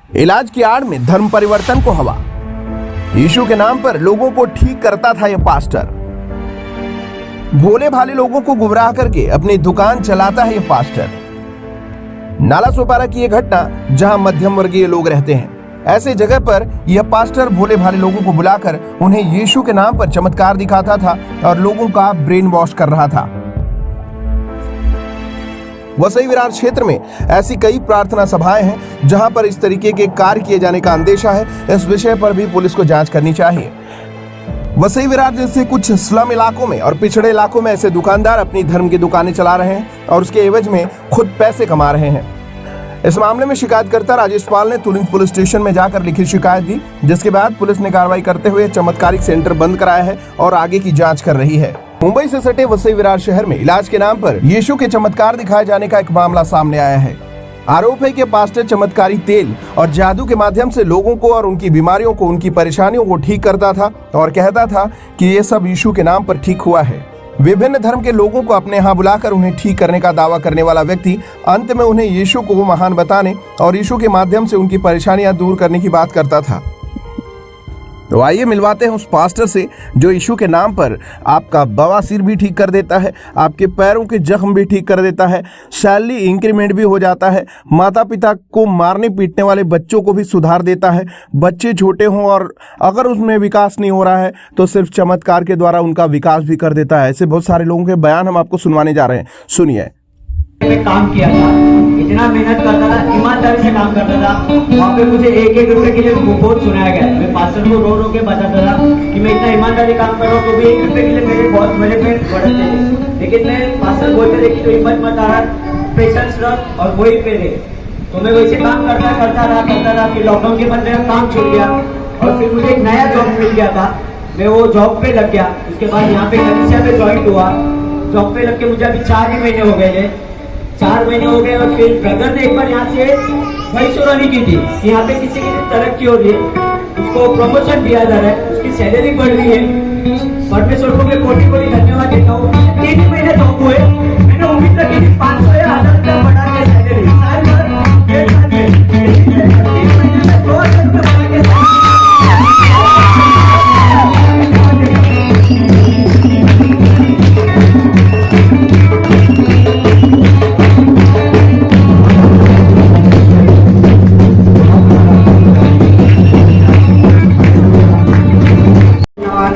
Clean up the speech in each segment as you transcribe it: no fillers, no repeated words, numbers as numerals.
इलाज की आड़ में धर्म परिवर्तन को हवा। यीशु के नाम पर लोगों को ठीक करता था यह पास्टर। भोले भाले लोगों को गुमराह करके अपनी दुकान चलाता है यह पास्टर। नाला सोपारा की यह घटना जहां मध्यम वर्गीय लोग रहते हैं, ऐसे जगह पर यह पास्टर भोले भाले लोगों को बुलाकर उन्हें यीशु के नाम पर चमत्कार दिखाता था और लोगों का ब्रेन वॉश कर रहा था। वसई विरार क्षेत्र में ऐसी कई प्रार्थना सभाएं हैं जहां पर इस तरीके के कार्य किए जाने का अंदेशा है। इस विषय पर भी पुलिस को जांच करनी चाहिए। वसई विरार जैसे कुछ स्लम इलाकों में और पिछड़े इलाकों में ऐसे दुकानदार अपनी धर्म की दुकानें चला रहे हैं और उसके एवज में खुद पैसे कमा रहे हैं। इस मामले में शिकायतकर्ता राजेश पाल ने तुलिंग पुलिस स्टेशन में जाकर लिखित शिकायत दी, जिसके बाद पुलिस ने कार्रवाई करते हुए चमत्कारिक सेंटर बंद कराया है और आगे की जांच कर रही है। मुंबई से सटे वसई विरार शहर में इलाज के नाम पर यीशु के चमत्कार दिखाए जाने का एक मामला सामने आया है। आरोप है कि पास्टर चमत्कारी तेल और जादू के माध्यम से लोगों को और उनकी बीमारियों को, उनकी परेशानियों को ठीक करता था और कहता था कि ये सब यीशु के नाम पर ठीक हुआ है। विभिन्न धर्म के लोगों को अपने यहाँ बुलाकर उन्हें ठीक करने का दावा करने वाला व्यक्ति अंत में उन्हें यीशु को महान बताने और यीशु के माध्यम से उनकी परेशानियां दूर करने की बात करता था। तो आइए मिलवाते हैं उस पास्टर से जो यीशु के नाम पर आपका बवासीर भी ठीक कर देता है, आपके पैरों के जख्म भी ठीक कर देता है, सैलरी इंक्रीमेंट भी हो जाता है, माता पिता को मारने पीटने वाले बच्चों को भी सुधार देता है। बच्चे छोटे हों और अगर उसमें विकास नहीं हो रहा है तो सिर्फ चमत्कार के द्वारा उनका विकास भी कर देता है। ऐसे बहुत सारे लोगों के बयान हम आपको सुनवाने जा रहे हैं, सुनिए। में काम किया था, इतना मेहनत करता था, ईमानदारी से काम करता था। वहाँ पे मुझे एक रुपए के लिए बहुत सुनाया गया। मैं पास्टर को रो रो के बताता था कि मैं इतना ईमानदारी काम कर रहा हूँ, तो भी 1 रुपए के लिए मेरे बहुत मेरे पे बढ़ते थे। लेकिन मैं पास्टर बोलते थे कि तो हिम्मत मत हार, पेशेंस रख और वही पे रहे। तो मैं वैसे काम करता रहा। फिर लॉकडाउन के बाद मेरा काम छूट गया और फिर मुझे एक नया जॉब मिल गया था। मैं वो जॉब पे लग गया। उसके बाद यहाँ पे कलिसिया पे ज्वाइन हुआ। जॉब पे लग के मुझे अभी 4 ही महीने हो गए थे। 4 महीने हो गए और फिर ब्रदर ने एक बार यहाँ से भविष्यवाणी की थी कि यहाँ पे किसी की तरक्की हो रही है, उसको प्रमोशन दिया जा रहा है, उसकी सैलरी बढ़ रही है। परमेश्वर को मैं कोटि कोटि धन्यवाद देता हूँ। 3 महीने जॉब हुए, मैंने उम्मीद रखी थी 500 या 1000 रुपया बढ़ा के सैलरी,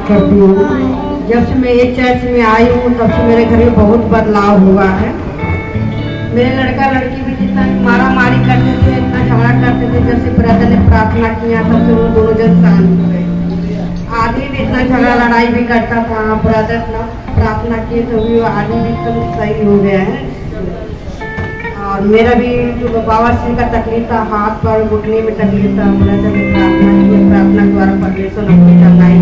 करती हूँ। जब से मैं इस चर्च में आई हूँ तब से मेरे घर में बहुत बदलाव हुआ है। मेरे लड़का लड़की भी जितना मारा मारी करते थे, इतना झगड़ा करते थे, जब से ब्रदर ने प्रार्थना किया तब से वो दोनों जन शांत हो गए। आदमी भी इतना झगड़ा लड़ाई भी करता था, ब्रदर ने प्रार्थना किए तो भी वो आदमी भी एकदम सही हो गया है। और मेरा भी जो बवासीर का तकलीफ था, हाथ पर घुटने में तकलीफ था, ब्रदर ने प्रार्थना की, प्रार्थना द्वारा परमेश्वर अपनी चलाई।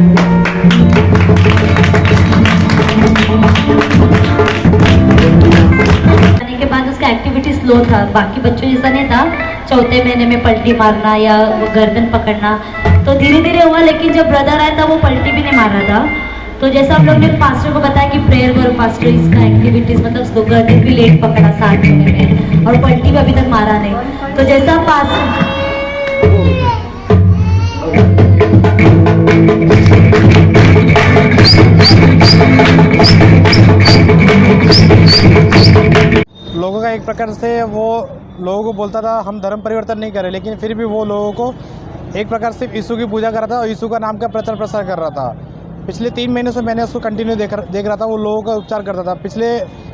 के बाद उसका एक्टिविटी स्लो था, बाकी बच्चों जैसा नहीं था 4थे महीने में पलटी मारना या गर्दन पकड़ना। तो धीरे धीरे हुआ, लेकिन जब ब्रदर आया था वो पलटी भी नहीं मार रहा था। तो जैसा हम लोग ने पास्टर को बताया कि प्रेयर करो पास्टर, इसका एक्टिविटीज मतलब उसको गर्दन भी लेट पकड़ा 7 महीने में और पलटी भी अभी तक मारा नहीं। तो जैसा पास्टर लोगों का एक प्रकार से वो लोगों को बोलता था हम धर्म परिवर्तन नहीं करें, लेकिन फिर भी वो लोगों को एक प्रकार से यीशु की पूजा कर रहा था और यीशु का नाम का प्रचार प्रसार कर रहा था। पिछले 3 महीनों से मैंने उसको कंटिन्यू देख रहा था, वो लोगों का उपचार करता था। पिछले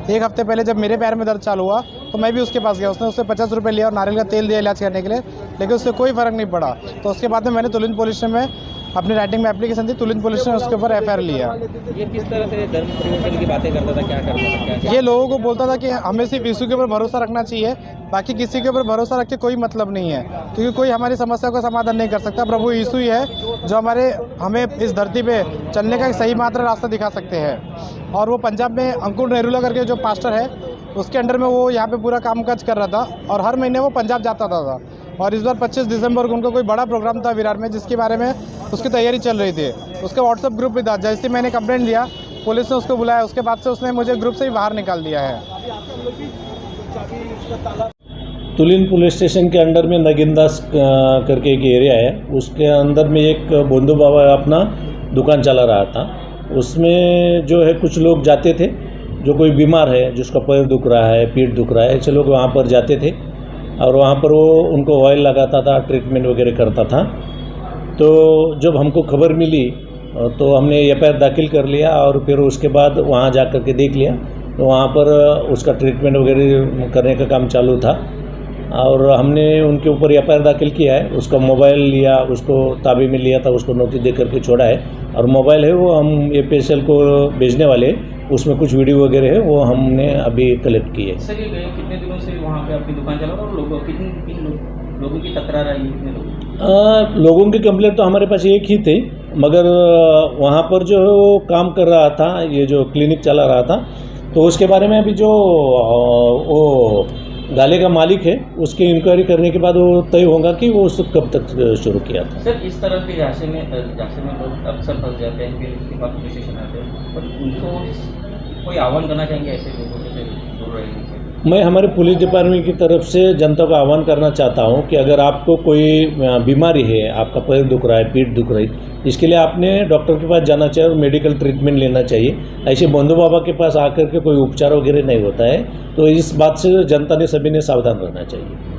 1 हफ्ते पहले जब मेरे पैर में दर्द चालू हुआ तो मैं भी उसके पास गया। उसने उससे 50 रुपये लिया और नारियल का तेल दिया इलाज करने के लिए, लेकिन उससे कोई फ़र्क नहीं पड़ा। तो उसके बाद में मैंने तुलिंग पुलिस स्टेशन में अपनी राइटिंग में एप्लीकेशन दी, तुलिंग पुलिस स्टेशन उसके ऊपर FIR लिया। ये किस तरह से धर्म परिवर्तन की बातें करता था, क्या करता था? ये लोगों को बोलता था कि हमें सिर्फ यीशु के ऊपर भरोसा रखना चाहिए, बाकी किसी के ऊपर भरोसा रख के कोई मतलब नहीं है, क्योंकि कोई हमारी समस्या का समाधान नहीं कर सकता। प्रभु यीशु ही है जो हमें इस धरती पे चलने का एक सही मात्र रास्ता दिखा सकते हैं। और वो पंजाब में अंकुर नेहरूला करके जो पास्टर है उसके अंडर में वो यहाँ पे पूरा कामकाज कर रहा था और हर महीने वो पंजाब जाता था। और इस बार 25 दिसंबर को उनका कोई बड़ा प्रोग्राम था विरार में, जिसके बारे में उसकी तैयारी चल रही थी। उसका व्हाट्सएप ग्रुप भी था। जैसे मैंने कंप्लेंट दिया, पुलिस ने उसको बुलाया, उसके बाद से उसने मुझे ग्रुप से ही बाहर निकाल दिया है। तुलिन पुलिस स्टेशन के अंडर में नगिनदास करके एक एरिया है, उसके अंदर में एक बोंदू बाबा अपना दुकान चला रहा था। उसमें जो है कुछ लोग जाते थे, जो कोई बीमार है, जिसका पैर दुख रहा है, पीठ दुख रहा है, ऐसे लोग वहाँ पर जाते थे और वहाँ पर वो उनको ऑयल लगाता था, ट्रीटमेंट वगैरह करता था। तो जब हमको खबर मिली तो हमने एफआईआर दाखिल कर लिया और फिर उसके बाद वहाँ जा कर के देख लिया तो वहाँ पर उसका ट्रीटमेंट वगैरह करने का काम चालू था और हमने उनके ऊपर एफआईआर दाखिल किया है। उसका मोबाइल लिया, उसको ताबे में लिया था, उसको नोटिस दे करके छोड़ा है और मोबाइल है वो हम एपीएसएल को भेजने वाले, उसमें कुछ वीडियो वगैरह है वो हमने अभी कलेक्ट की है। सर ये गए कितने दिनों से वहाँ पे आपकी दुकान चला रहा और किन लोगों की तकरार आई, कितने लोग? लोगों की कंप्लेंट तो हमारे पास एक ही थे, मगर वहाँ पर जो है वो काम कर रहा था, ये जो क्लिनिक चला रहा था, तो उसके बारे में अभी जो वो गाले का मालिक है उसकी इंक्वायरी करने के बाद वो तय होगा कि वो उस कब तक शुरू किया था। सर इस तरह के झांसे में लोग अक्सर फंस जाते हैं, फिर उसके बाद पुलिस स्टेशन आते हैं, पर उनको कोई आह्वान करना चाहेंगे ऐसे लोगों से दूर रहने से? मैं हमारे पुलिस डिपार्टमेंट की तरफ से जनता को आह्वान करना चाहता हूं कि अगर आपको कोई बीमारी है, आपका पैर दुख रहा है, पीठ दुख रही, इसके लिए आपने डॉक्टर के पास जाना चाहिए और मेडिकल ट्रीटमेंट लेना चाहिए। ऐसे बोंदू बाबा के पास आकर के कोई उपचार वगैरह नहीं होता है, तो इस बात से जनता ने सभी ने सावधान रहना चाहिए।